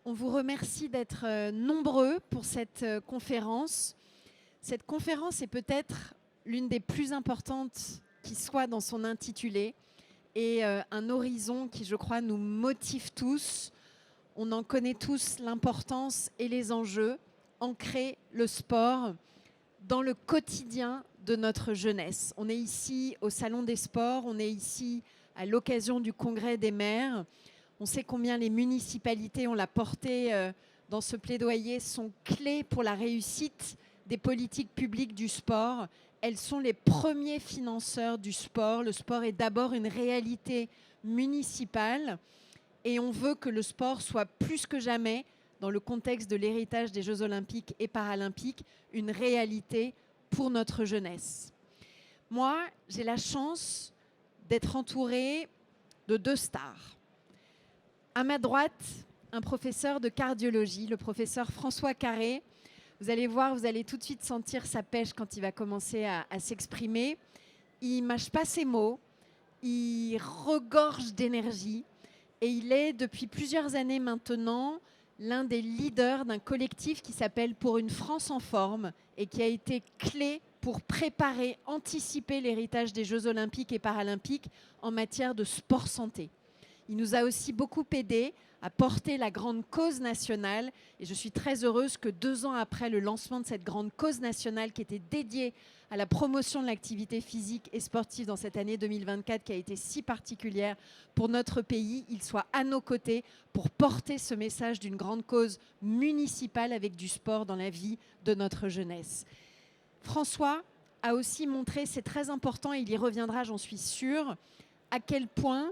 On vous remercie d'être nombreux pour cette conférence. Cette conférence est peut-être l'une des plus importantes qui soit dans son intitulé et un horizon qui, je crois, nous motive tous. On en connaît tous l'importance et les enjeux. Ancrer le sport dans le quotidien de notre jeunesse. On est ici au Salon des Sports, on est ici à l'occasion du Congrès des maires. On sait combien les municipalités, on l'a porté dans ce plaidoyer, sont clés pour la réussite des politiques publiques du sport. Elles sont les premiers financeurs du sport. Le sport est d'abord une réalité municipale et on veut que le sport soit plus que jamais, dans le contexte de l'héritage des Jeux olympiques et paralympiques, une réalité pour notre jeunesse. Moi, j'ai la chance d'être entourée de deux stars. À ma droite, un professeur de cardiologie, le professeur François Carré. Vous allez voir, vous allez tout de suite sentir sa pêche quand il va commencer à s'exprimer. Il ne mâche pas ses mots, il regorge d'énergie et il est depuis plusieurs années maintenant l'un des leaders d'un collectif qui s'appelle Pour une France en forme et qui a été clé pour préparer, anticiper l'héritage des Jeux olympiques et paralympiques en matière de sport santé. Il nous a aussi beaucoup aidés à porter la grande cause nationale et je suis très heureuse que 2 ans après le lancement de cette grande cause nationale qui était dédiée à la promotion de l'activité physique et sportive dans cette année 2024 qui a été si particulière pour notre pays, il soit à nos côtés pour porter ce message d'une grande cause municipale avec du sport dans la vie de notre jeunesse. François a aussi montré, c'est très important et il y reviendra j'en suis sûre, à quel point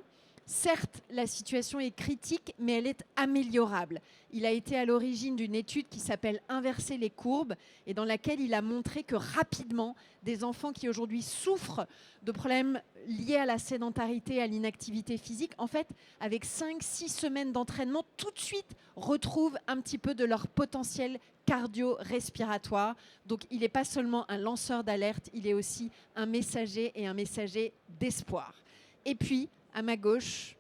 certes, la situation est critique, mais elle est améliorable. Il a été à l'origine d'une étude qui s'appelle « Inverser les courbes » et dans laquelle il a montré que rapidement, des enfants qui aujourd'hui souffrent de problèmes liés à la sédentarité, à l'inactivité physique, en fait, avec 5-6 semaines d'entraînement, tout de suite retrouvent un petit peu de leur potentiel cardio-respiratoire. Donc, il n'est pas seulement un lanceur d'alerte, il est aussi un messager et un messager d'espoir. Et puis, à ma gauche,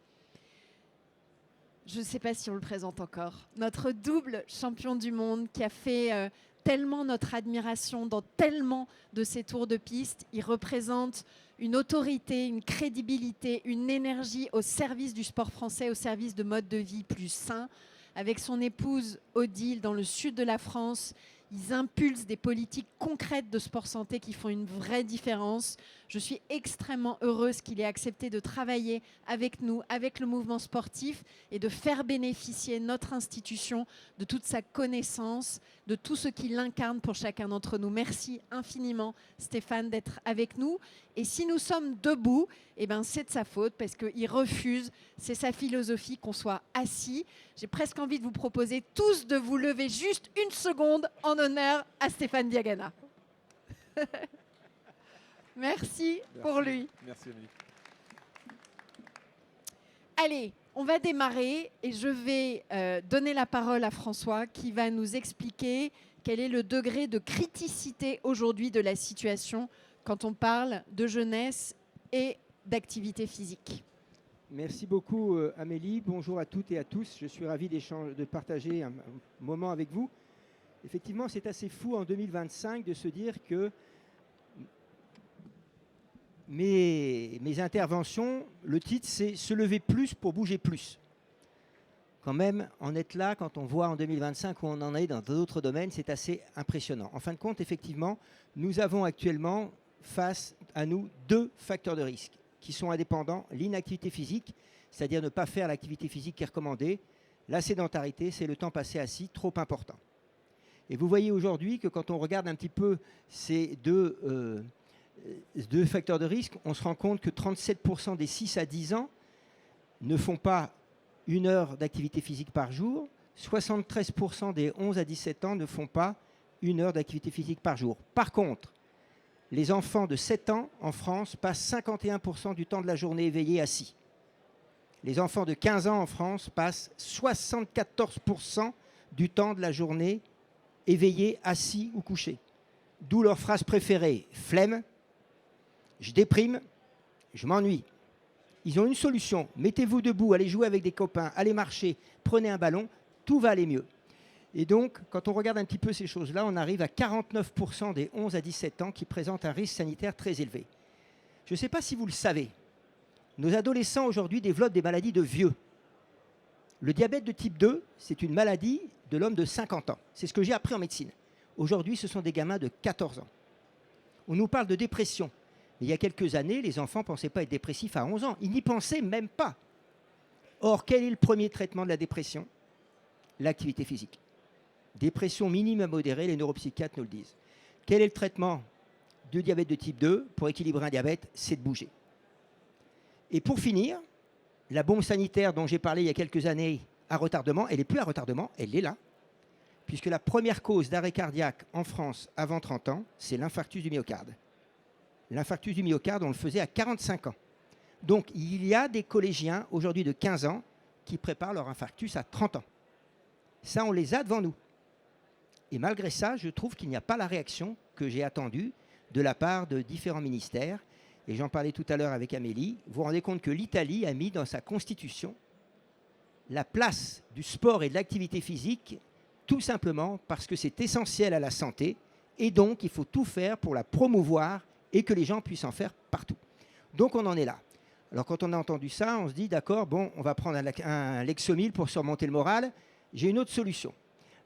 je ne sais pas si on le présente encore, notre double champion du monde qui a fait tellement notre admiration dans tellement de ses tours de piste. Il représente une autorité, une crédibilité, une énergie au service du sport français, au service de modes de vie plus sains. Avec son épouse Odile dans le sud de la France, ils impulsent des politiques concrètes de sport santé qui font une vraie différence. Je suis extrêmement heureuse qu'il ait accepté de travailler avec nous, avec le mouvement sportif et de faire bénéficier notre institution de toute sa connaissance, de tout ce qu'il incarne pour chacun d'entre nous. Merci infiniment Stéphane d'être avec nous. Et si nous sommes debout, eh ben c'est de sa faute parce qu'il refuse, c'est sa philosophie qu'on soit assis. J'ai presque envie de vous proposer tous de vous lever juste une seconde en honneur à Stéphane Diagana. Merci pour lui. Merci Amélie. Allez, on va démarrer et je vais donner la parole à François qui va nous expliquer quel est le degré de criticité aujourd'hui de la situation quand on parle de jeunesse et d'activité physique. Merci beaucoup Amélie, bonjour à toutes et à tous, je suis ravi de partager un moment avec vous. Effectivement, c'est assez fou en 2025 de se dire que mes interventions, le titre c'est « Se lever plus pour bouger plus ». Quand même, en être là, quand on voit en 2025 où on en est dans d'autres domaines, c'est assez impressionnant. En fin de compte, effectivement, nous avons actuellement face à nous 2 facteurs de risque qui sont indépendants. L'inactivité physique, c'est-à-dire ne pas faire l'activité physique qui est recommandée. La sédentarité, c'est le temps passé assis, trop important. Et vous voyez aujourd'hui que quand on regarde un petit peu ces deux facteurs de risque, on se rend compte que 37% des 6 à 10 ans ne font pas 1 heure d'activité physique par jour. 73% des 11 à 17 ans ne font pas 1 heure d'activité physique par jour. Par contre, les enfants de 7 ans en France passent 51% du temps de la journée éveillés assis. Les enfants de 15 ans en France passent 74% du temps de la journée éveillés, assis ou couchés. D'où leur phrase préférée, flemme, je déprime, je m'ennuie. Ils ont une solution, mettez-vous debout, allez jouer avec des copains, allez marcher, prenez un ballon, tout va aller mieux. Et donc, quand on regarde un petit peu ces choses-là, on arrive à 49% des 11 à 17 ans qui présentent un risque sanitaire très élevé. Je ne sais pas si vous le savez, nos adolescents aujourd'hui développent des maladies de vieux. Le diabète de type 2, c'est une maladie de l'homme de 50 ans. C'est ce que j'ai appris en médecine. Aujourd'hui, ce sont des gamins de 14 ans. On nous parle de dépression. Mais il y a quelques années, les enfants ne pensaient pas être dépressifs à 11 ans. Ils n'y pensaient même pas. Or, quel est le premier traitement de la dépression? L'activité physique. Dépression minime à modérée, les neuropsychiatres nous le disent. Quel est le traitement du diabète de type 2 pour équilibrer un diabète? C'est de bouger. Et pour finir, la bombe sanitaire dont j'ai parlé il y a quelques années à retardement, elle n'est plus à retardement, elle est là. Puisque la première cause d'arrêt cardiaque en France avant 30 ans, c'est l'infarctus du myocarde. L'infarctus du myocarde, on le faisait à 45 ans. Donc, il y a des collégiens aujourd'hui de 15 ans qui préparent leur infarctus à 30 ans. Ça, on les a devant nous. Et malgré ça, je trouve qu'il n'y a pas la réaction que j'ai attendue de la part de différents ministères. Et j'en parlais tout à l'heure avec Amélie. Vous vous rendez compte que l'Italie a mis dans sa constitution la place du sport et de l'activité physique, tout simplement parce que c'est essentiel à la santé. Et donc, il faut tout faire pour la promouvoir et que les gens puissent en faire partout. Donc, on en est là. Alors, quand on a entendu ça, on se dit, d'accord, bon, on va prendre un Lexomil pour surmonter le moral. J'ai une autre solution.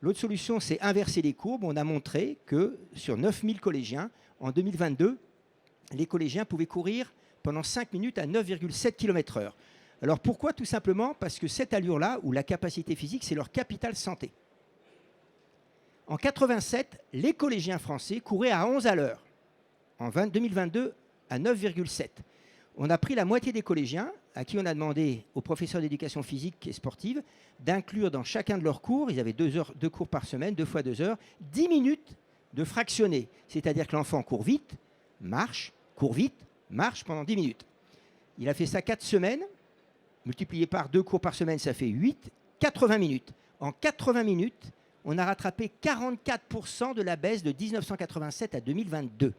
L'autre solution, c'est inverser les courbes. On a montré que sur 9000 collégiens, en 2022, les collégiens pouvaient courir pendant 5 minutes à 9,7 km/h. Alors pourquoi? Tout simplement parce que cette allure-là, ou la capacité physique, c'est leur capital santé. En 87, les collégiens français couraient à 11 à l'heure. En 2022, à 9,7. On a pris la moitié des collégiens, à qui on a demandé aux professeurs d'éducation physique et sportive d'inclure dans chacun de leurs cours, ils avaient 2 cours par semaine, 2 fois 2 heures, 10 minutes de fractionner. C'est-à-dire que l'enfant court vite, marche, court vite, marche pendant 10 minutes. Il a fait ça 4 semaines, multiplié par 2 cours par semaine, ça fait 8, 80 minutes. En 80 minutes, on a rattrapé 44% de la baisse de 1987 à 2022.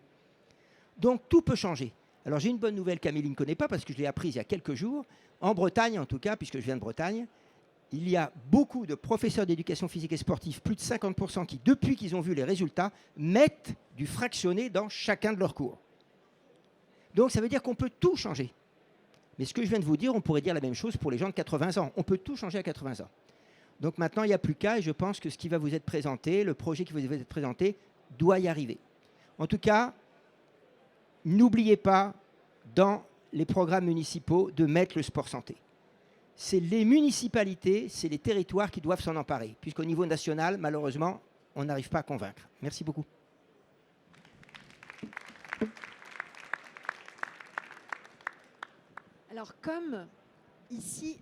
Donc tout peut changer. Alors j'ai une bonne nouvelle qu'Amélie ne connaît pas parce que je l'ai apprise il y a quelques jours. En Bretagne, en tout cas, puisque je viens de Bretagne, il y a beaucoup de professeurs d'éducation physique et sportive, plus de 50%, qui, depuis qu'ils ont vu les résultats, mettent du fractionné dans chacun de leurs cours. Donc ça veut dire qu'on peut tout changer. Mais ce que je viens de vous dire, on pourrait dire la même chose pour les gens de 80 ans. On peut tout changer à 80 ans. Donc maintenant, il n'y a plus qu'à, et je pense que ce qui va vous être présenté, le projet qui va vous être présenté, doit y arriver. En tout cas, n'oubliez pas, dans les programmes municipaux, de mettre le sport santé. C'est les municipalités, c'est les territoires qui doivent s'en emparer, puisqu'au niveau national, malheureusement, on n'arrive pas à convaincre. Merci beaucoup. Alors, comme ici,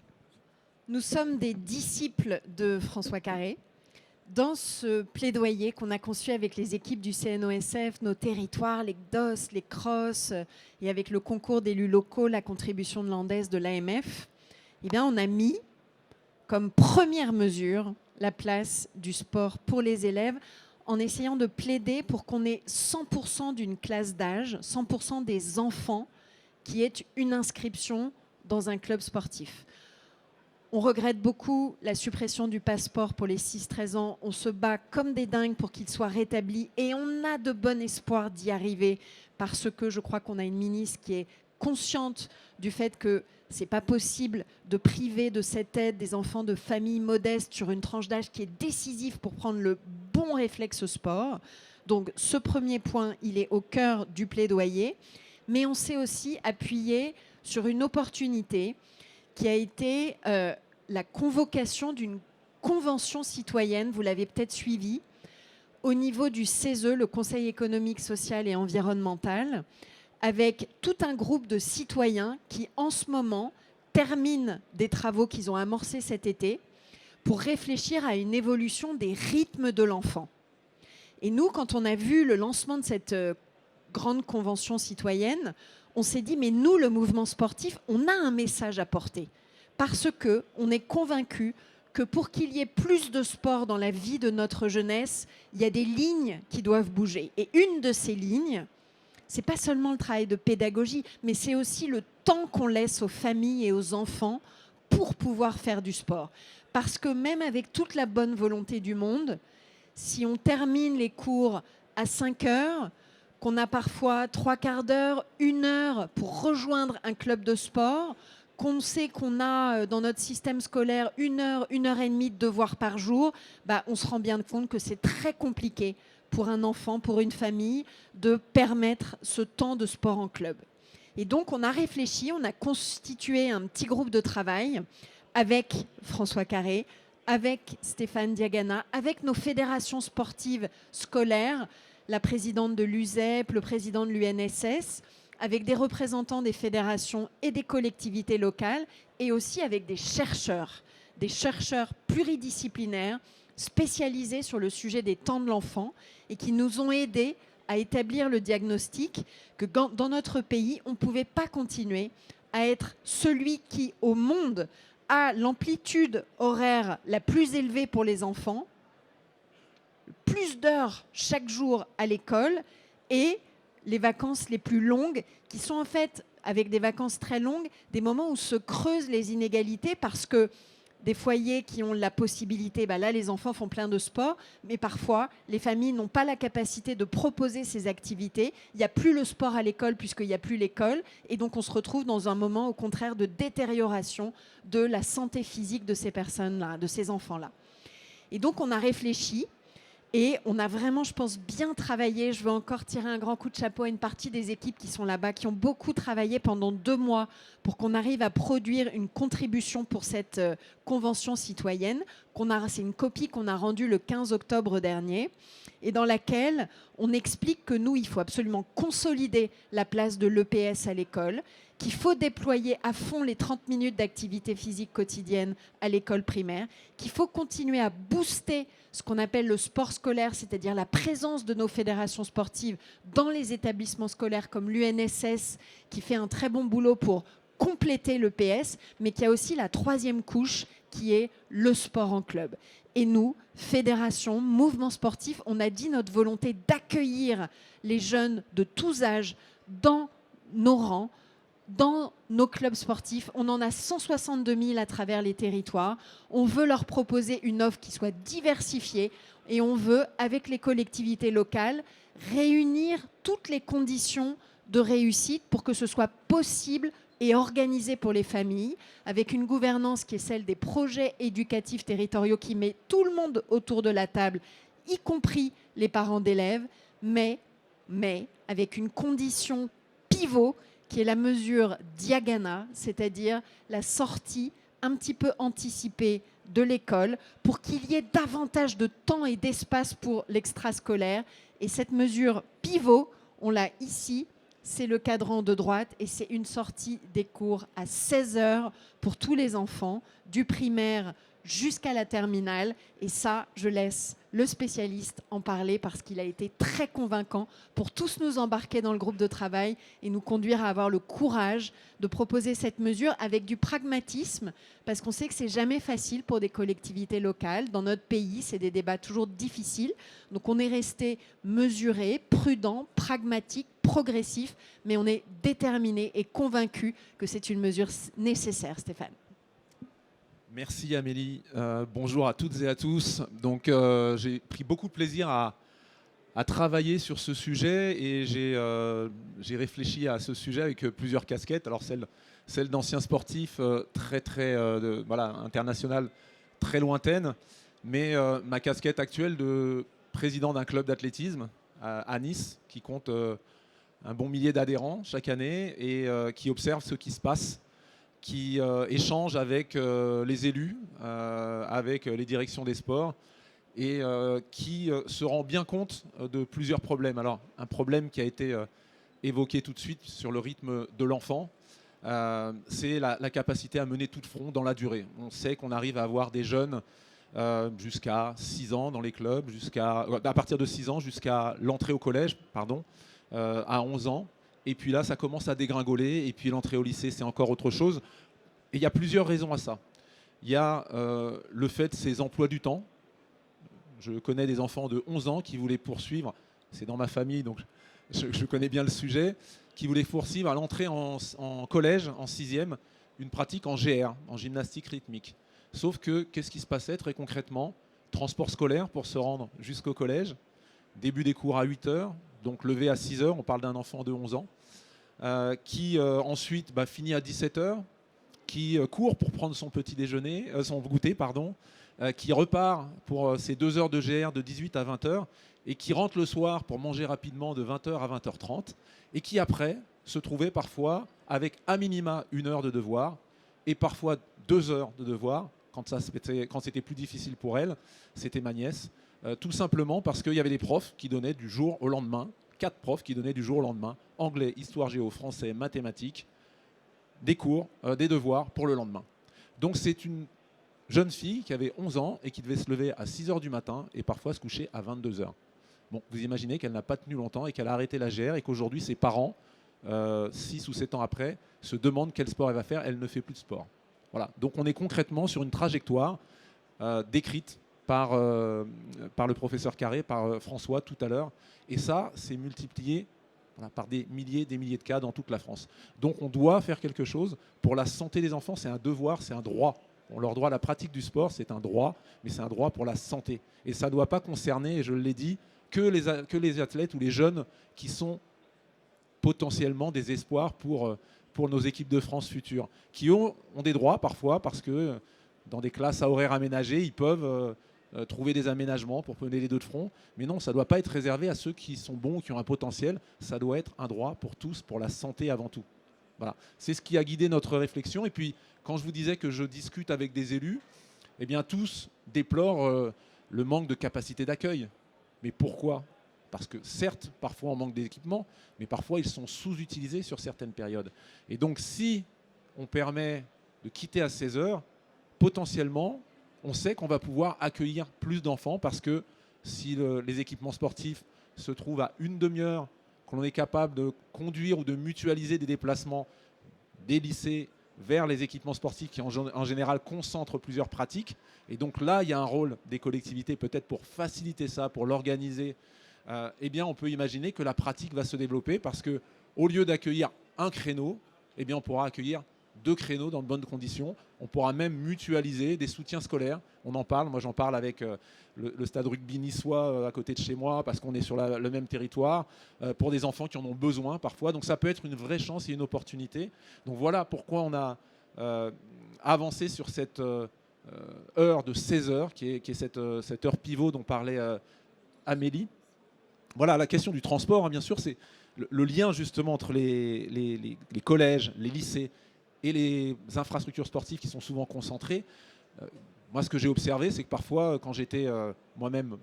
nous sommes des disciples de François Carré, dans ce plaidoyer qu'on a conçu avec les équipes du CNOSF, nos territoires, les CDOS, les CROSS, et avec le concours d'élus locaux, la contribution de l'ANDES, de l'AMF, eh bien, on a mis comme première mesure la place du sport pour les élèves en essayant de plaider pour qu'on ait 100% d'une classe d'âge, 100% des enfants qui aient une inscription dans un club sportif. On regrette beaucoup la suppression du passeport pour les 6-13 ans. On se bat comme des dingues pour qu'il soit rétabli et on a de bon espoir d'y arriver parce que je crois qu'on a une ministre qui est consciente du fait que ce n'est pas possible de priver de cette aide des enfants de familles modestes sur une tranche d'âge qui est décisive pour prendre le bon réflexe sport. Donc ce premier point, il est au cœur du plaidoyer. Mais on s'est aussi appuyé sur une opportunité qui a été la convocation d'une convention citoyenne, vous l'avez peut-être suivi, au niveau du CESE, le Conseil économique, social et environnemental, avec tout un groupe de citoyens qui, en ce moment, terminent des travaux qu'ils ont amorcés cet été pour réfléchir à une évolution des rythmes de l'enfant. Et nous, quand on a vu le lancement de cette grande convention citoyenne, on s'est dit, mais nous, le mouvement sportif, on a un message à porter. Parce qu'on est convaincu que pour qu'il y ait plus de sport dans la vie de notre jeunesse, il y a des lignes qui doivent bouger. Et une de ces lignes, ce n'est pas seulement le travail de pédagogie, mais c'est aussi le temps qu'on laisse aux familles et aux enfants pour pouvoir faire du sport. Parce que même avec toute la bonne volonté du monde, si on termine les cours à 5 heures, qu'on a parfois 3/4 d'heure, 1 heure pour rejoindre un club de sport, qu'on sait qu'on a dans notre système scolaire 1 heure, 1 heure et demie de devoirs par jour, on se rend bien compte que c'est très compliqué pour un enfant, pour une famille, de permettre ce temps de sport en club. Et donc on a réfléchi, on a constitué un petit groupe de travail avec François Carré, avec Stéphane Diagana, avec nos fédérations sportives scolaires, la présidente de l'USEP, le président de l'UNSS, avec des représentants des fédérations et des collectivités locales, et aussi avec des chercheurs pluridisciplinaires spécialisés sur le sujet des temps de l'enfant et qui nous ont aidés à établir le diagnostic que dans notre pays, on ne pouvait pas continuer à être celui qui, au monde, a l'amplitude horaire la plus élevée pour les enfants, plus d'heures chaque jour à l'école et les vacances les plus longues, qui sont en fait, avec des vacances très longues, des moments où se creusent les inégalités parce que des foyers qui ont la possibilité, là les enfants font plein de sport, mais parfois les familles n'ont pas la capacité de proposer ces activités. Il n'y a plus le sport à l'école puisqu'il n'y a plus l'école, et donc on se retrouve dans un moment au contraire de détérioration de la santé physique de ces personnes-là, de ces enfants-là. Et donc on a réfléchi. Et on a vraiment, je pense, bien travaillé. Je veux encore tirer un grand coup de chapeau à une partie des équipes qui sont là-bas, qui ont beaucoup travaillé pendant 2 mois pour qu'on arrive à produire une contribution pour cette convention citoyenne. C'est une copie qu'on a rendue le 15 octobre dernier et dans laquelle on explique que nous, il faut absolument consolider la place de l'EPS à l'école, qu'il faut déployer à fond les 30 minutes d'activité physique quotidienne à l'école primaire, qu'il faut continuer à booster ce qu'on appelle le sport scolaire, c'est-à-dire la présence de nos fédérations sportives dans les établissements scolaires comme l'UNSS, qui fait un très bon boulot pour compléter l'EPS, mais qui a aussi la 3e couche, qui est le sport en club. Et nous, fédération, mouvement sportif, on a dit notre volonté d'accueillir les jeunes de tous âges dans nos rangs, dans nos clubs sportifs. On en a 162 000 à travers les territoires. On veut leur proposer une offre qui soit diversifiée et on veut, avec les collectivités locales, réunir toutes les conditions de réussite pour que ce soit possible et organisé pour les familles, avec une gouvernance qui est celle des projets éducatifs territoriaux qui met tout le monde autour de la table, y compris les parents d'élèves, mais avec une condition pivot qui est la mesure Diagana, c'est-à-dire la sortie un petit peu anticipée de l'école pour qu'il y ait davantage de temps et d'espace pour l'extrascolaire. Et cette mesure pivot, on l'a ici, c'est le cadran de droite et c'est une sortie des cours à 16 heures pour tous les enfants, du primaire jusqu'à la terminale. Et ça, je laisse le spécialiste en parler parce qu'il a été très convaincant pour tous nous embarquer dans le groupe de travail et nous conduire à avoir le courage de proposer cette mesure avec du pragmatisme, parce qu'on sait que c'est jamais facile pour des collectivités locales. Dans notre pays, c'est des débats toujours difficiles. Donc on est resté mesuré, prudent, pragmatique, progressif, mais on est déterminé et convaincu que c'est une mesure nécessaire. Stéphane. Merci Amélie. Bonjour à toutes et à tous. Donc j'ai pris beaucoup de plaisir à travailler sur ce sujet et j'ai réfléchi à ce sujet avec plusieurs casquettes. Alors celle d'ancien sportif international, très lointaine, mais ma casquette actuelle de président d'un club d'athlétisme à Nice qui compte un bon millier d'adhérents chaque année et qui observe ce qui se passe, qui échange avec les élus, avec les directions des sports et qui se rend bien compte de plusieurs problèmes. Alors, un problème qui a été évoqué tout de suite sur le rythme de l'enfant, c'est la capacité à mener tout de front dans la durée. On sait qu'on arrive à avoir des jeunes jusqu'à 6 ans dans les clubs, à partir de 6 ans jusqu'à l'entrée au collège, à 11 ans. Et puis là, ça commence à dégringoler. Et puis l'entrée au lycée, c'est encore autre chose. Et il y a plusieurs raisons à ça. Il y a le fait de ces emplois du temps. Je connais des enfants de 11 ans qui voulaient poursuivre, c'est dans ma famille, donc je connais bien le sujet, qui voulaient poursuivre à l'entrée en collège, en 6e, une pratique en GR, en gymnastique rythmique. Sauf que, qu'est-ce qui se passait très concrètement? Transport scolaire pour se rendre jusqu'au collège, début des cours à 8 heures, donc levé à 6 heures, on parle d'un enfant de 11 ans, qui ensuite finit à 17 heures, qui court pour prendre son petit déjeuner, son goûter, pardon, qui repart pour ses 2 heures de GR de 18 à 20 heures, et qui rentre le soir pour manger rapidement de 20 heures à 20h30, et qui après se trouvait parfois avec à minima 1 heure de devoir, et parfois 2 heures de devoir, quand c'était plus difficile pour elle, c'était ma nièce, tout simplement parce qu'il y avait des profs qui donnaient du jour au lendemain, 4 profs qui donnaient du jour au lendemain, anglais, histoire, géo, français, mathématiques, des cours, des devoirs pour le lendemain. Donc c'est une jeune fille qui avait 11 ans et qui devait se lever à 6 heures du matin et parfois se coucher à 22 heures. Bon, vous imaginez qu'elle n'a pas tenu longtemps et qu'elle a arrêté la GR et qu'aujourd'hui ses parents, 6 ou 7 ans après, se demandent quel sport elle va faire. Elle ne fait plus de sport. Voilà. Donc on est concrètement sur une trajectoire décrite par le professeur Carré, par François tout à l'heure. Et ça, c'est multiplié par des milliers de cas dans toute la France. Donc on doit faire quelque chose pour la santé des enfants. C'est un devoir, c'est un droit. Leur droit à la pratique du sport, c'est un droit, mais c'est un droit pour la santé. Et ça ne doit pas concerner, et je l'ai dit, que les athlètes ou les jeunes qui sont potentiellement des espoirs pour nos équipes de France futures, qui ont des droits parfois parce que dans des classes à horaires aménagés, ils peuvent trouver des aménagements pour mener les deux de front. Mais non, ça ne doit pas être réservé à ceux qui sont bons ou qui ont un potentiel. Ça doit être un droit pour tous, pour la santé avant tout. Voilà. C'est ce qui a guidé notre réflexion. Et puis, quand je vous disais que je discute avec des élus, eh bien, tous déplorent le manque de capacité d'accueil. Mais pourquoi ? Parce que certes, parfois on manque d'équipements, mais parfois ils sont sous-utilisés sur certaines périodes. Et donc si on permet de quitter à 16 heures, potentiellement, on sait qu'on va pouvoir accueillir plus d'enfants parce que si les équipements sportifs se trouvent à une demi-heure, qu'on est capable de conduire ou de mutualiser des déplacements des lycées vers les équipements sportifs qui en général concentrent plusieurs pratiques. Et donc là, il y a un rôle des collectivités peut-être pour faciliter ça, pour l'organiser. Eh bien, on peut imaginer que la pratique va se développer parce qu'au lieu d'accueillir un créneau, eh bien, on pourra accueillir 2 créneaux dans de bonnes conditions. On pourra même mutualiser des soutiens scolaires. On en parle. Moi, j'en parle avec le stade rugby niçois à côté de chez moi parce qu'on est sur le même territoire pour des enfants qui en ont besoin parfois. Donc, ça peut être une vraie chance et une opportunité. Donc, voilà pourquoi on a avancé sur cette heure de 16 heures qui est cette heure pivot dont parlait Amélie. Voilà, la question du transport, hein, bien sûr, c'est le lien justement entre les collèges, les lycées et les infrastructures sportives qui sont souvent concentrées. Moi, ce que j'ai observé, c'est que parfois, quand j'étais moi-même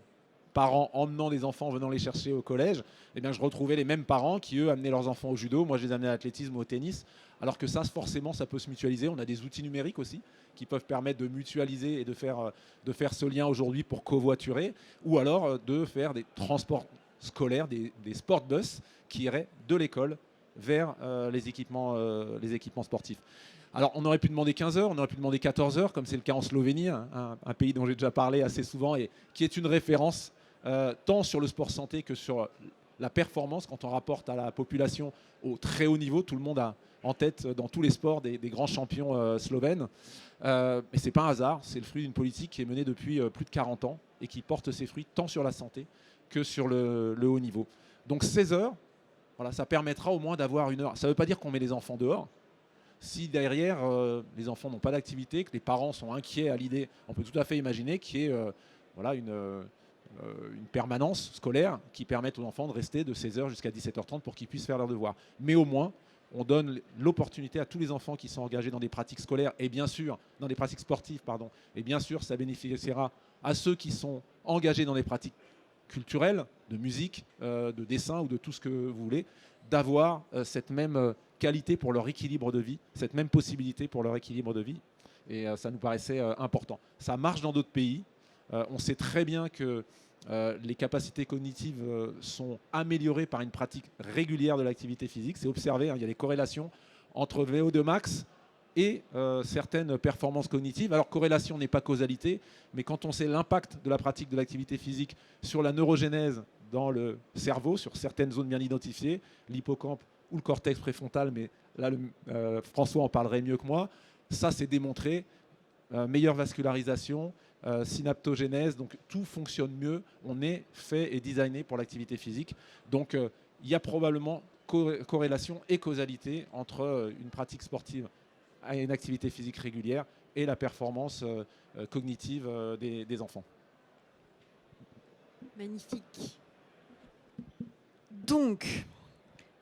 parent emmenant des enfants, venant les chercher au collège, eh bien, je retrouvais les mêmes parents qui, eux, amenaient leurs enfants au judo. Moi, je les amenais à l'athlétisme ou au tennis. Alors que ça, forcément, ça peut se mutualiser. On a des outils numériques aussi qui peuvent permettre de mutualiser et de faire ce lien aujourd'hui pour covoiturer. Ou alors de faire des transports scolaires, des sport bus qui iraient de l'école vers les équipements sportifs. Alors, on aurait pu demander 15 heures, on aurait pu demander 14 heures, comme c'est le cas en Slovénie, un pays dont j'ai déjà parlé assez souvent et qui est une référence tant sur le sport santé que sur la performance quand on rapporte à la population au très haut niveau. Tout le monde a en tête dans tous les sports des grands champions slovènes. Mais ce n'est pas un hasard, c'est le fruit d'une politique qui est menée depuis plus de 40 ans et qui porte ses fruits tant sur la santé que sur le haut niveau. Donc 16 heures, voilà, ça permettra au moins d'avoir 1 heure. Ça ne veut pas dire qu'on met les enfants dehors. Si derrière, les enfants n'ont pas d'activité, que les parents sont inquiets à l'idée, on peut tout à fait imaginer qu'il y ait une permanence scolaire qui permette aux enfants de rester de 16h jusqu'à 17h30 pour qu'ils puissent faire leurs devoirs. Mais au moins, on donne l'opportunité à tous les enfants qui sont engagés dans des pratiques scolaires et bien sûr, dans des pratiques sportives, pardon, et bien sûr, ça bénéficiera à ceux qui sont engagés dans des pratiques culturelles, de musique, de dessin ou de tout ce que vous voulez, d'avoir cette même qualité pour leur équilibre de vie, cette même possibilité pour leur équilibre de vie. Et ça nous paraissait important. Ça marche dans d'autres pays. On sait très bien que les capacités cognitives sont améliorées par une pratique régulière de l'activité physique. C'est observé, hein, il y a des corrélations entre VO2 max et certaines performances cognitives. Alors, corrélation n'est pas causalité, mais quand on sait l'impact de la pratique de l'activité physique sur la neurogénèse dans le cerveau, sur certaines zones bien identifiées, l'hippocampe ou le cortex préfrontal, mais là, François en parlerait mieux que moi, ça c'est démontré. meilleure vascularisation, synaptogénèse, donc tout fonctionne mieux. On est fait et designé pour l'activité physique. Donc il y a probablement corrélation et causalité entre une pratique sportive et une activité physique régulière et la performance cognitive des enfants. Magnifique. Donc,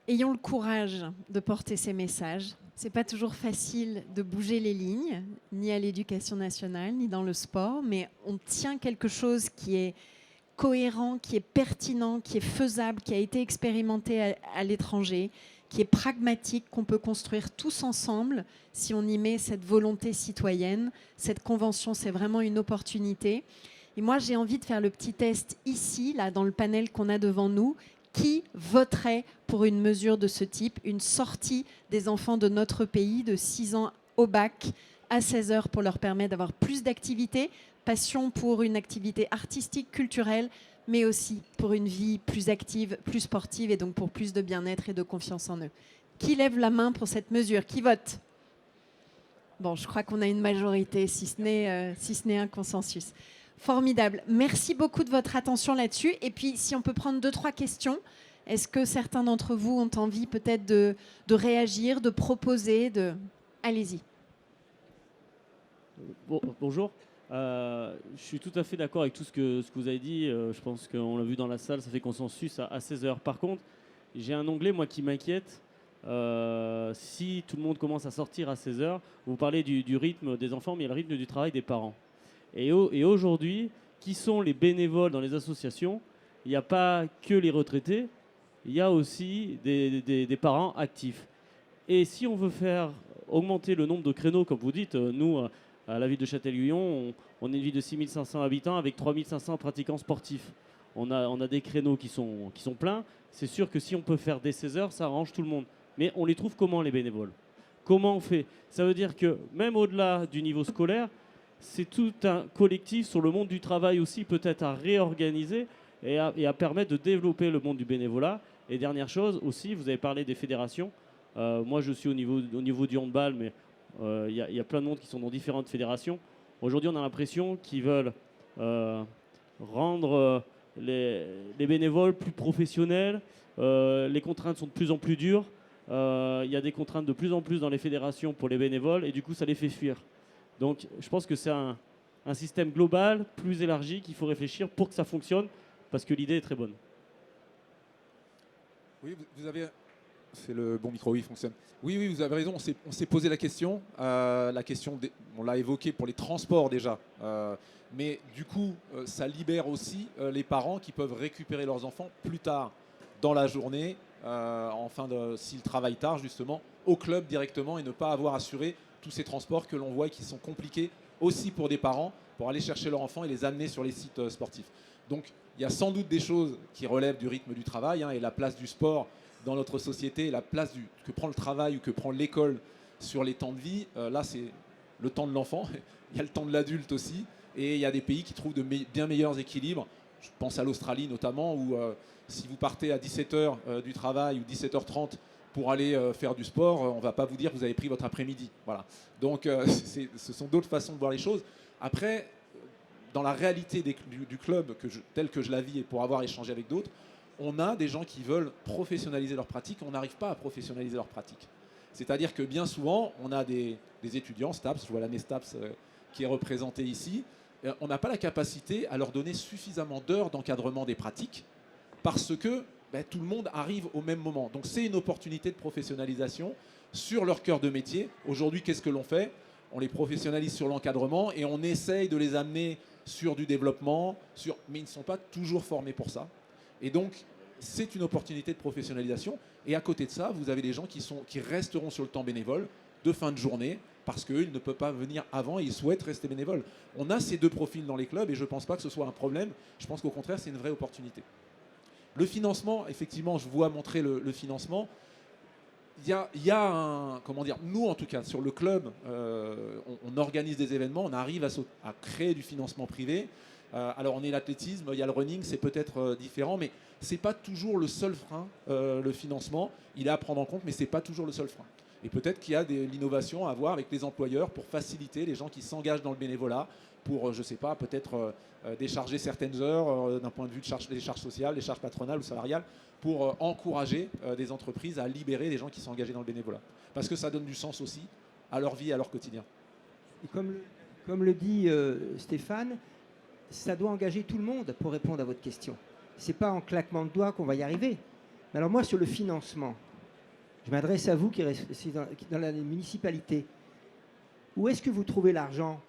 ayons le courage de porter ces messages. Ce n'est pas toujours facile de bouger les lignes, ni à l'éducation nationale, ni dans le sport, mais on tient quelque chose qui est cohérent, qui est pertinent, qui est faisable, qui a été expérimenté à l'étranger, qui est pragmatique, qu'on peut construire tous ensemble si on y met cette volonté citoyenne. Cette convention, c'est vraiment une opportunité. Et moi, j'ai envie de faire le petit test ici, là, dans le panel qu'on a devant nous. Qui voterait pour une mesure de ce type, une sortie des enfants de notre pays de 6 ans au bac à 16 heures pour leur permettre d'avoir plus d'activités, passion pour une activité artistique, culturelle, mais aussi pour une vie plus active, plus sportive et donc pour plus de bien-être et de confiance en eux. Qui lève la main pour cette mesure? Qui vote? Bon, je crois qu'on a une majorité, si ce n'est un consensus. Formidable. Merci beaucoup de votre attention là-dessus. Et puis, si on peut prendre 2-3 questions, est-ce que certains d'entre vous ont envie peut-être de réagir, de proposer, Allez-y. Bonjour. Je suis tout à fait d'accord avec tout ce que vous avez dit. Je pense qu'on l'a vu dans la salle, ça fait consensus à 16 heures. Par contre, j'ai un onglet, moi, qui m'inquiète. Si tout le monde commence à sortir à 16 heures, vous parlez du rythme des enfants, mais il y a le rythme du travail des parents. Et aujourd'hui, qui sont les bénévoles dans les associations? Il n'y a pas que les retraités, il y a aussi des parents actifs. Et si on veut faire augmenter le nombre de créneaux, comme vous dites, nous, à la ville de Châtel-Guyon, on est une ville de 6500 habitants avec 3500 pratiquants sportifs. On a des créneaux qui sont pleins. C'est sûr que si on peut faire dès 16 heures, ça arrange tout le monde. Mais on les trouve comment, les bénévoles? Comment on fait? Ça veut dire que même au-delà du niveau scolaire, c'est tout un collectif sur le monde du travail aussi, peut-être à réorganiser et à permettre de développer le monde du bénévolat. Et dernière chose aussi, vous avez parlé des fédérations. Moi, je suis au niveau du handball, mais il y a plein de monde qui sont dans différentes fédérations. Aujourd'hui, on a l'impression qu'ils veulent rendre les bénévoles plus professionnels. Les contraintes sont de plus en plus dures. Il y a des contraintes de plus en plus dans les fédérations pour les bénévoles et du coup, ça les fait fuir. Donc, je pense que c'est un système global, plus élargi, qu'il faut réfléchir pour que ça fonctionne, parce que l'idée est très bonne. Oui, vous avez... C'est le bon micro, oui, il fonctionne. Oui, vous avez raison, on s'est posé la question. On l'a évoqué pour les transports déjà. Mais du coup, ça libère aussi les parents qui peuvent récupérer leurs enfants plus tard dans la journée, s'ils travaillent tard, justement, au club directement et ne pas avoir assuré tous ces transports que l'on voit et qui sont compliqués aussi pour des parents pour aller chercher leurs enfants et les amener sur les sites sportifs. Donc il y a sans doute des choses qui relèvent du rythme du travail et la place du sport dans notre société, la place que prend le travail ou que prend l'école sur les temps de vie. Là, c'est le temps de l'enfant, il y a le temps de l'adulte aussi et il y a des pays qui trouvent de bien meilleurs équilibres. Je pense à l'Australie notamment où si vous partez à 17h du travail ou 17h30 pour aller faire du sport, on ne va pas vous dire que vous avez pris votre après-midi. Voilà. Donc, ce sont d'autres façons de voir les choses. Après, dans la réalité du club, tel que je la vis et pour avoir échangé avec d'autres, on a des gens qui veulent professionnaliser leur pratique. On n'arrive pas à professionnaliser leur pratique. C'est-à-dire que bien souvent, on a des étudiants, STAPS, je vois l'année STAPS qui est représentée ici, on n'a pas la capacité à leur donner suffisamment d'heures d'encadrement des pratiques parce que tout le monde arrive au même moment. Donc c'est une opportunité de professionnalisation sur leur cœur de métier. Aujourd'hui, qu'est-ce que l'on fait? On les professionnalise sur l'encadrement et on essaye de les amener sur du développement, mais ils ne sont pas toujours formés pour ça. Et donc, c'est une opportunité de professionnalisation. Et à côté de ça, vous avez des gens qui resteront sur le temps bénévole de fin de journée parce qu'eux, ils ne peuvent pas venir avant et ils souhaitent rester bénévoles. On a ces deux profils dans les clubs et je ne pense pas que ce soit un problème. Je pense qu'au contraire, c'est une vraie opportunité. Le financement, effectivement, je vois montrer le financement. Il y a un... Comment dire? Nous, en tout cas, sur le club, on organise des événements, on arrive à créer du financement privé. Alors, on est l'athlétisme, il y a le running, c'est peut-être différent, mais ce n'est pas toujours le seul frein, le financement. Il est à prendre en compte, mais ce n'est pas toujours le seul frein. Et peut-être qu'il y a de l'innovation à avoir avec les employeurs pour faciliter les gens qui s'engagent dans le bénévolat, pour, je ne sais pas, peut-être décharger certaines heures d'un point de vue des charges sociales, des charges patronales ou salariales, pour encourager des entreprises à libérer les gens qui sont engagés dans le bénévolat. Parce que ça donne du sens aussi à leur vie et à leur quotidien. Et comme le dit Stéphane, ça doit engager tout le monde pour répondre à votre question. Ce n'est pas en claquement de doigts qu'on va y arriver. Mais alors moi, sur le financement, je m'adresse à vous qui restez dans la municipalité. Où est-ce que vous trouvez l'argent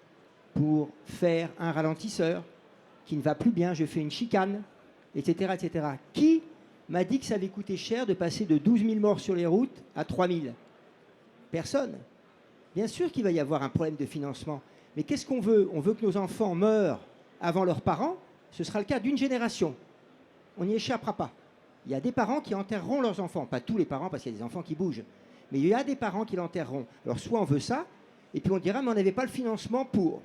pour faire un ralentisseur qui ne va plus bien, je fais une chicane, etc. etc. Qui m'a dit que ça avait coûté cher de passer de 12 000 morts sur les routes à 3 000? Personne. Bien sûr qu'il va y avoir un problème de financement. Mais qu'est-ce qu'on veut? On veut que nos enfants meurent avant leurs parents. Ce sera le cas d'une génération. On n'y échappera pas. Il y a des parents qui enterreront leurs enfants. Pas tous les parents, parce qu'il y a des enfants qui bougent. Mais il y a des parents qui l'enterreront. Alors soit on veut ça, et puis on dira, mais on n'avait pas le financement pour.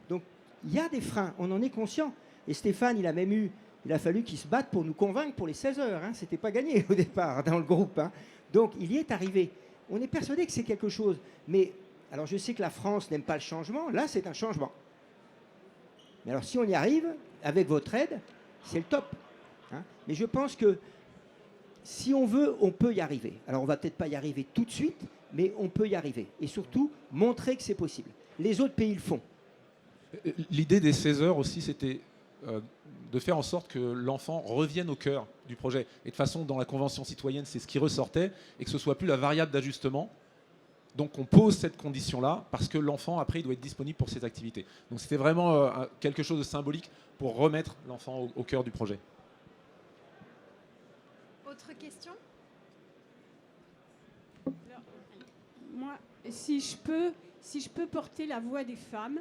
Donc il y a des freins, on en est conscient. Et Stéphane, il a fallu qu'il se batte pour nous convaincre pour les 16 heures. Hein. C'était pas gagné au départ dans le groupe. Hein. Donc il y est arrivé. On est persuadé que c'est quelque chose. Mais alors je sais que la France n'aime pas le changement. Là, c'est un changement. Mais alors si on y arrive, avec votre aide, c'est le top. Hein. Mais je pense que si on veut, on peut y arriver. Alors on va peut-être pas y arriver tout de suite, mais on peut y arriver. Et surtout, montrer que c'est possible. Les autres pays le font. L'idée des 16 heures aussi, c'était de faire en sorte que l'enfant revienne au cœur du projet. Et de toute façon, dans la Convention citoyenne, c'est ce qui ressortait, et que ce ne soit plus la variable d'ajustement. Donc on pose cette condition-là, parce que l'enfant, après, il doit être disponible pour ses activités. Donc c'était vraiment quelque chose de symbolique pour remettre l'enfant au cœur du projet. Autre question? Alors, moi, si je peux porter la voix des femmes,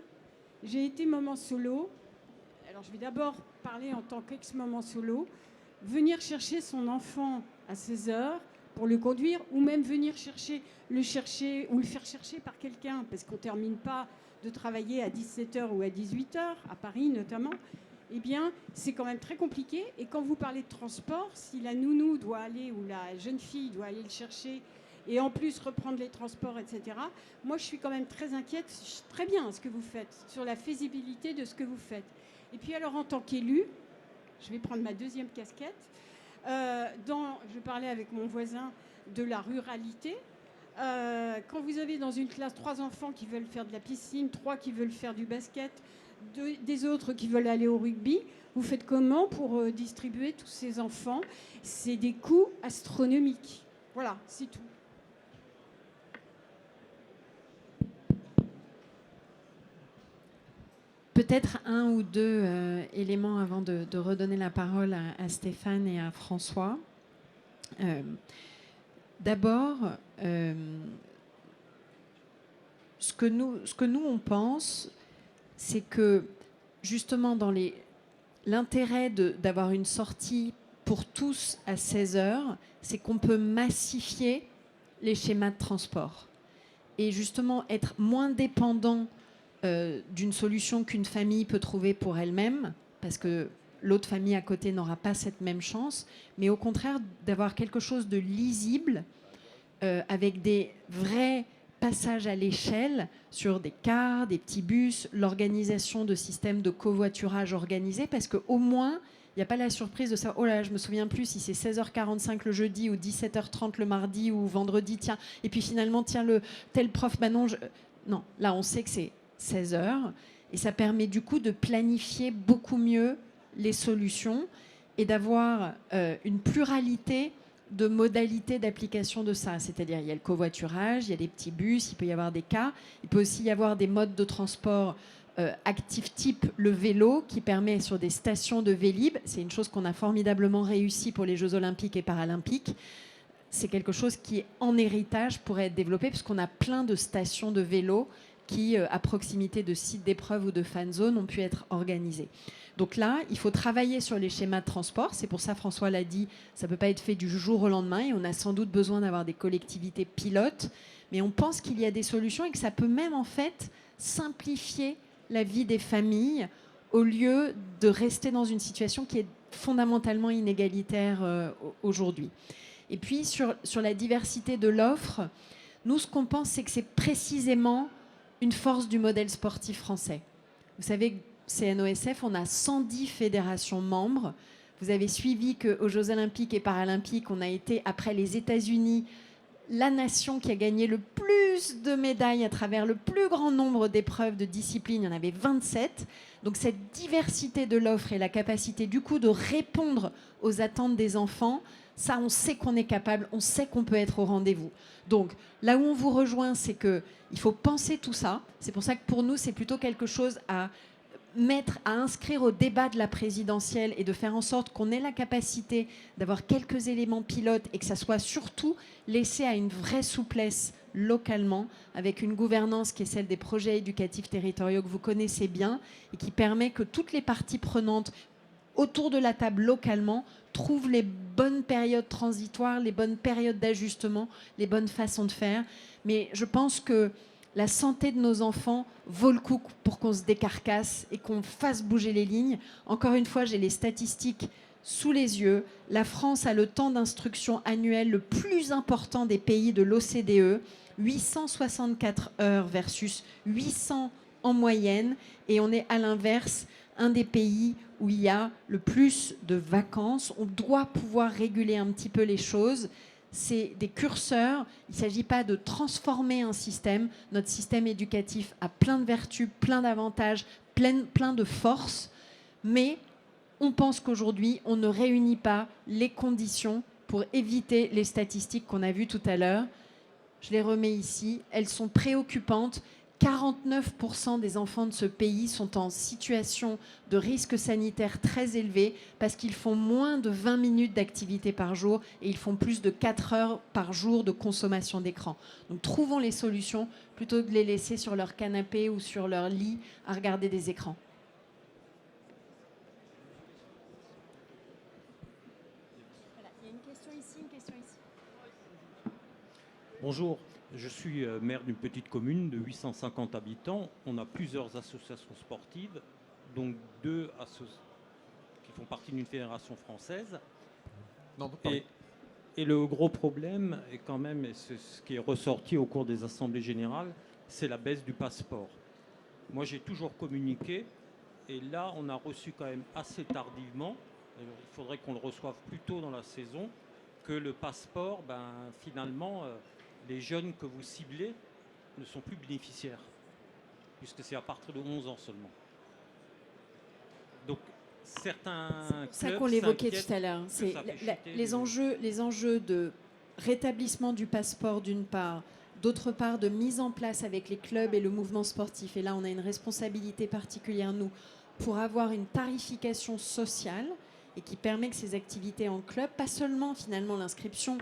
j'ai été maman solo. Alors je vais d'abord parler en tant qu'ex-maman solo. Venir chercher son enfant à 16 heures pour le conduire, ou même venir le faire chercher par quelqu'un, parce qu'on ne termine pas de travailler à 17h ou à 18h, à Paris notamment, eh bien, c'est quand même très compliqué. Et quand vous parlez de transport, si la nounou doit aller, ou la jeune fille doit aller le chercher, et en plus reprendre les transports, etc., moi, je suis quand même très inquiète, très bien ce que vous faites, sur la faisabilité de ce que vous faites. Et puis alors, en tant qu'élue, je vais prendre ma deuxième casquette. Je parlais avec mon voisin de la ruralité. Quand vous avez dans une classe 3 enfants qui veulent faire de la piscine, 3 qui veulent faire du basket, des autres qui veulent aller au rugby, vous faites comment pour distribuer tous ces enfants? C'est des coûts astronomiques. Voilà, c'est tout. Peut-être un ou deux éléments avant de redonner la parole à Stéphane et à François. D'abord, ce que nous on pense, c'est que justement dans l'intérêt d'avoir une sortie pour tous à 16 heures, c'est qu'on peut massifier les schémas de transport et justement être moins dépendant d'une solution qu'une famille peut trouver pour elle-même, parce que l'autre famille à côté n'aura pas cette même chance, mais au contraire d'avoir quelque chose de lisible avec des vrais passages à l'échelle sur des cars, des petits bus, l'organisation de systèmes de covoiturage organisés, parce qu'au moins, il n'y a pas la surprise de ça. Oh là, je me souviens plus si c'est 16h45 le jeudi ou 17h30 le mardi ou vendredi, tiens, et puis finalement, tiens, tel prof, bah non, non, là on sait que c'est 16 heures, et ça permet du coup de planifier beaucoup mieux les solutions et d'avoir une pluralité de modalités d'application de ça. C'est-à-dire, il y a le covoiturage, il y a des petits bus, il peut y avoir des cars, il peut aussi y avoir des modes de transport actifs type le vélo, qui permet sur des stations de Vélib, c'est une chose qu'on a formidablement réussi pour les Jeux Olympiques et Paralympiques. C'est quelque chose qui, en héritage, pourrait être développé, puisqu'on a plein de stations de vélo qui, à proximité de sites d'épreuves ou de fan zones, ont pu être organisées. Donc là, il faut travailler sur les schémas de transport. C'est pour ça, François l'a dit, ça ne peut pas être fait du jour au lendemain, et on a sans doute besoin d'avoir des collectivités pilotes. Mais on pense qu'il y a des solutions et que ça peut même, en fait, simplifier la vie des familles au lieu de rester dans une situation qui est fondamentalement inégalitaire aujourd'hui. Et puis, sur la diversité de l'offre, Nous, ce qu'on pense, c'est que c'est précisément une force du modèle sportif français. Vous savez, CNOSF, on a 110 fédérations membres. Vous avez suivi qu'aux Jeux Olympiques et Paralympiques, on a été, après les États-Unis, la nation qui a gagné le plus de médailles à travers le plus grand nombre d'épreuves de disciplines. Il y en avait 27. Donc cette diversité de l'offre et la capacité du coup de répondre aux attentes des enfants, ça on sait qu'on est capable, on sait qu'on peut être au rendez-vous. Donc là où on vous rejoint, c'est qu'il faut penser tout ça. C'est pour ça que pour nous, c'est plutôt quelque chose à inscrire au débat de la présidentielle et de faire en sorte qu'on ait la capacité d'avoir quelques éléments pilotes et que ça soit surtout laissé à une vraie souplesse localement, avec une gouvernance qui est celle des projets éducatifs territoriaux que vous connaissez bien et qui permet que toutes les parties prenantes autour de la table localement trouvent les bonnes périodes transitoires, les bonnes périodes d'ajustement, les bonnes façons de faire. Mais je pense que la santé de nos enfants vaut le coup pour qu'on se décarcasse et qu'on fasse bouger les lignes. Encore une fois, j'ai les statistiques sous les yeux. La France a le temps d'instruction annuel le plus important des pays de l'OCDE, 864 heures versus 800 en moyenne. Et on est à l'inverse un des pays où il y a le plus de vacances. On doit pouvoir réguler un petit peu les choses. C'est des curseurs. Il ne s'agit pas de transformer un système. Notre système éducatif a plein de vertus, plein d'avantages, plein de forces. Mais on pense qu'aujourd'hui, on ne réunit pas les conditions pour éviter les statistiques qu'on a vues tout à l'heure. Je les remets ici. Elles sont préoccupantes. 49% des enfants de ce pays sont en situation de risque sanitaire très élevé parce qu'ils font moins de 20 minutes d'activité par jour et ils font plus de 4 heures par jour de consommation d'écran. Donc trouvons les solutions plutôt que de les laisser sur leur canapé ou sur leur lit à regarder des écrans. Voilà, il y a une question ici, une question ici. Bonjour, je suis maire d'une petite commune de 850 habitants. On a plusieurs associations sportives, donc deux qui font partie d'une fédération française. Non, Et le gros problème, est quand même, et c'est ce qui est ressorti au cours des assemblées générales, c'est la baisse du passeport. Moi, j'ai toujours communiqué, et là, on a reçu quand même assez tardivement, il faudrait qu'on le reçoive plus tôt dans la saison, que le passeport, finalement, les jeunes que vous ciblez ne sont plus bénéficiaires, puisque c'est à partir de 11 ans seulement. Donc, certains c'est ça clubs qu'on l'évoquait s'inquiètent tout à l'heure. que C'est ça fait chuter les enjeux de rétablissement du passeport d'une part, d'autre part de mise en place avec les clubs et le mouvement sportif. Et là, on a une responsabilité particulière, nous, pour avoir une tarification sociale et qui permet que ces activités en club, pas seulement finalement l'inscription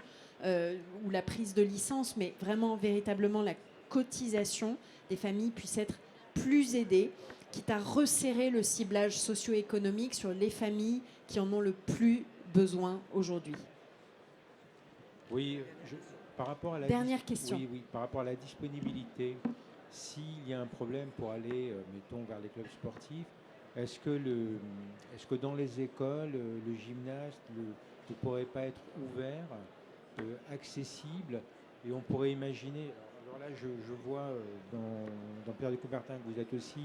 ou la prise de licence, mais vraiment véritablement la cotisation des familles puisse être plus aidée, quitte à resserrer le ciblage socio-économique sur les familles qui en ont le plus besoin aujourd'hui. Oui, par rapport à la Dernière question. Oui, par rapport à la disponibilité, s'il y a un problème pour aller, mettons, vers les clubs sportifs, est-ce que dans les écoles, le gymnase ne pourrait pas être ouvert, accessible, et on pourrait imaginer, alors là je vois dans Pierre de Coubertin que vous êtes aussi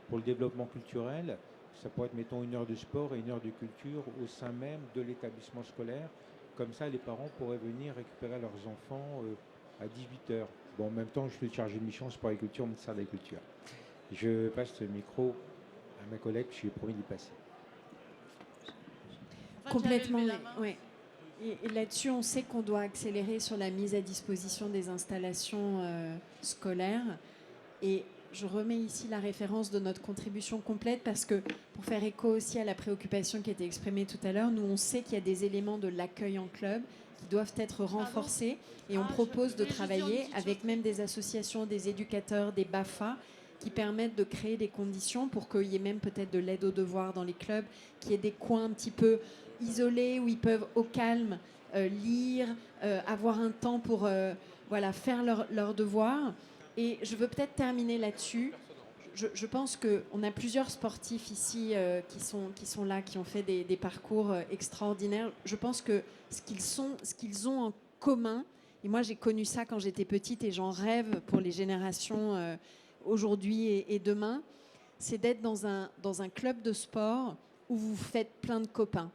pour le développement culturel, ça pourrait être, mettons, 1 heure de sport et 1 heure de culture au sein même de l'établissement scolaire. Comme ça, les parents pourraient venir récupérer leurs enfants à 18h. Bon, en même temps, je suis chargé de mission sport et culture au ministère de la Culture. Je passe le micro à ma collègue, je suis promis d'y passer. Complètement, oui. Et là-dessus, on sait qu'on doit accélérer sur la mise à disposition des installations scolaires. Et je remets ici la référence de notre contribution complète parce que, pour faire écho aussi à la préoccupation qui a été exprimée tout à l'heure, nous, on sait qu'il y a des éléments de l'accueil en club qui doivent être renforcés. Et on propose de travailler avec même des associations, des éducateurs, des BAFA, qui permettent de créer des conditions pour qu'il y ait même peut-être de l'aide aux devoirs dans les clubs, qu'il y ait des coins un petit peu isolés où ils peuvent au calme lire, avoir un temps pour faire leurs devoirs. Et je veux peut-être terminer là-dessus. Je pense qu'on a plusieurs sportifs ici qui sont là, qui ont fait des parcours extraordinaires. Je pense que ce qu'ils ont en commun, Et moi, j'ai connu ça quand j'étais petite et j'en rêve pour les générations aujourd'hui et demain. C'est d'être dans un club de sport où vous faites plein de copains,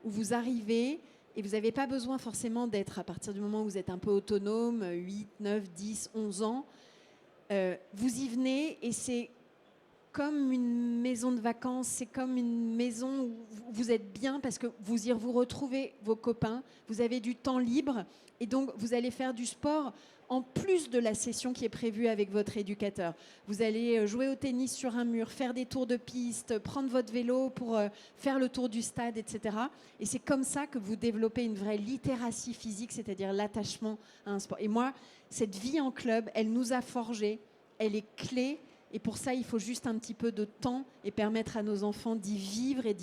où vous arrivez et vous n'avez pas besoin forcément d'être, à partir du moment où vous êtes un peu autonome, 8, 9, 10, 11 ans, vous y venez et c'est comme une maison de vacances, c'est comme une maison où vous êtes bien parce que vous retrouvez vos copains, vous avez du temps libre et donc vous allez faire du sport en plus de la session qui est prévue avec votre éducateur. Vous allez jouer au tennis sur un mur, faire des tours de piste, prendre votre vélo pour faire le tour du stade, etc. Et c'est comme ça que vous développez une vraie littératie physique, c'est-à-dire l'attachement à un sport. Et moi, cette vie en club, elle nous a forgés, elle est clé. Et pour ça, il faut juste un petit peu de temps et permettre à nos enfants d'y vivre et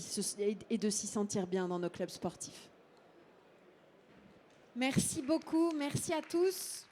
de s'y sentir bien dans nos clubs sportifs. Merci beaucoup, merci à tous.